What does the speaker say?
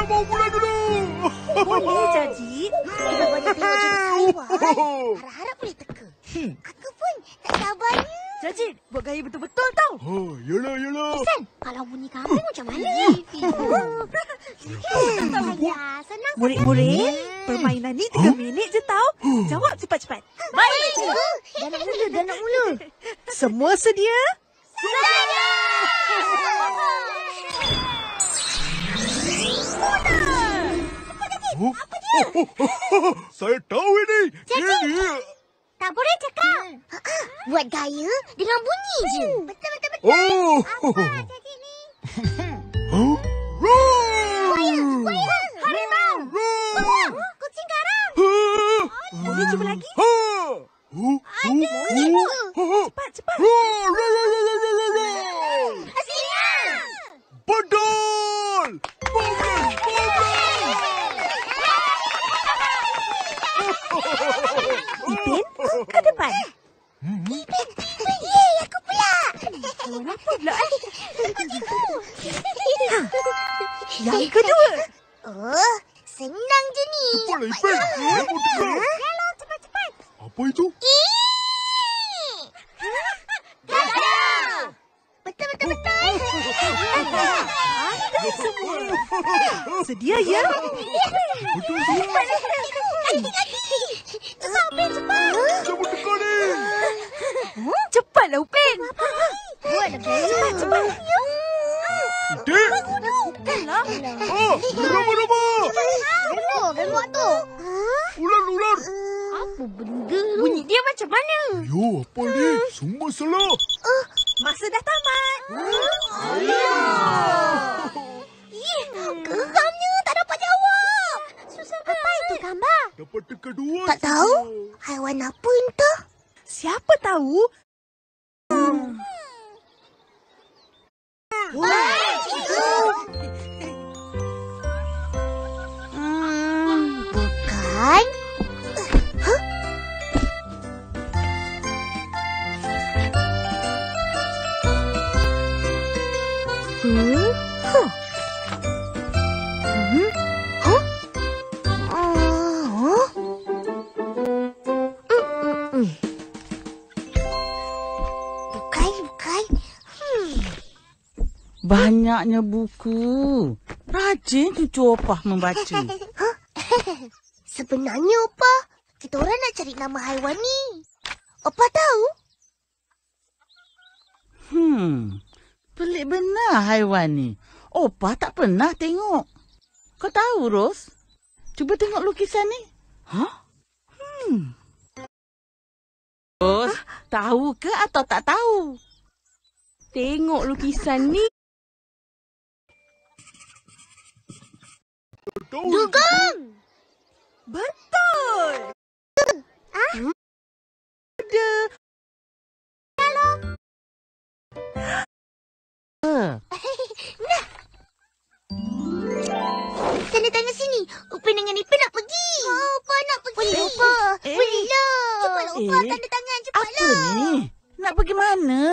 mau mula dulu. Boleh jadi. Kita banyak tengok jenis haiwan. Harap-harap boleh teka. Aku pun tak sabarnya. Jadi, buat gaya betul-betul tau. Yalah. Isan, kalau bunyi kambing macam mana? Ayah, senang. Murid-murid, permainan ni 3 minit je tau. Jawab cepat-cepat. Baik, dah nak mula. Semua sedia? Saya tahu ini. Ini. Tak boleh cakap. Buat gaya dengan bunyi je. Betul. Apa jadi ni? Buaya, harimau. Kucing garang. Boleh cuba lagi? Cepat. Singa. Betul. Ipin, ke depan. Yeay, aku pula. Kenapa pula? Yang kedua. Oh, senang je ni. Cepat, Ipin. Lembu tegak. Hello, cepat. Apa itu? Gagak. Betul. Pandai semua. Sedia ya? Betul semua. Cepat. Lembu tegak ni. Cepatlah Upin. Buat dah. Cepat. Dik. Bukanlah. Rama. Gangguan tu. Ular. Apa benda? Bunyi dia macam mana? Yo, apa ni? Semua salah. Masa dah tamat. Geramnya tak dapat jawab. Susah betul. Apa itu gambar? Dapat teka 2. Tak tahu. Haiwan apa entah? Siapa tahu? Bukan. Bukan. Banyaknya buku. Rajin cucu Opah membaca. Sebenarnya, Opa, kita orang nak cari nama haiwan ni. Opa tahu? Pelik benar haiwan ni. Opah tak pernah tengok. Kau tahu, Ros? Cuba tengok lukisan ni. Ros, tahu ke atau tak tahu? Tengok lukisan ni. Dugong! Betul. Ada. Tanda-tanda sini. Upin dengan Ipin nak pergi. Opa nak pergi. Boleh, Opa. Bolehlah. Cepatlah, Opa. Tanda tangan. Cepatlah. Apa ni? Nak pergi mana?